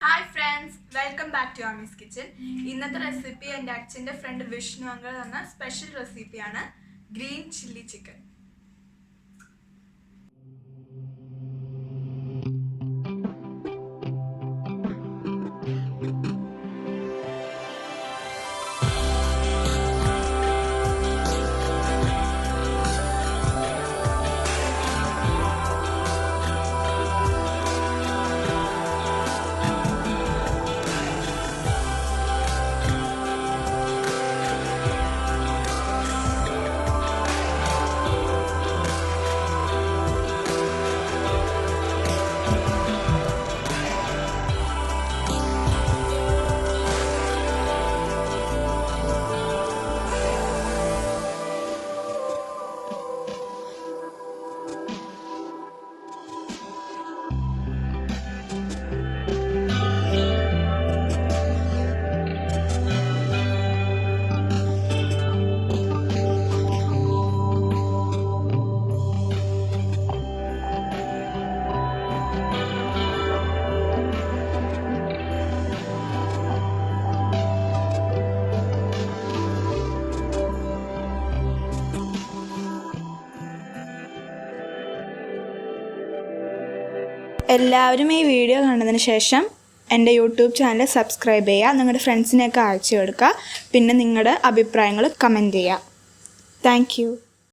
Hi friends, welcome back to Amy's Kitchen. ഇന്നത്തെ recipe എൻ്റെ അച്ഛൻ്റെ ഫ്രണ്ട് വിഷ്ണു അങ്കിൾ തന്ന സ്പെഷ്യൽ റെസിപ്പിയാണ് ഗ്രീൻ ചില്ലി ചിക്കൻ. എല്ലാവരും ഈ വീഡിയോ കണ്ടതിന് ശേഷം എൻ്റെ യൂട്യൂബ് ചാനൽ സബ്സ്ക്രൈബ് ചെയ്യുക, നിങ്ങളുടെ ഫ്രണ്ട്സിനെയൊക്കെ അയച്ചു കൊടുക്കുക, പിന്നെ നിങ്ങളുടെ അഭിപ്രായങ്ങൾ കമൻറ്റ് ചെയ്യുക. താങ്ക്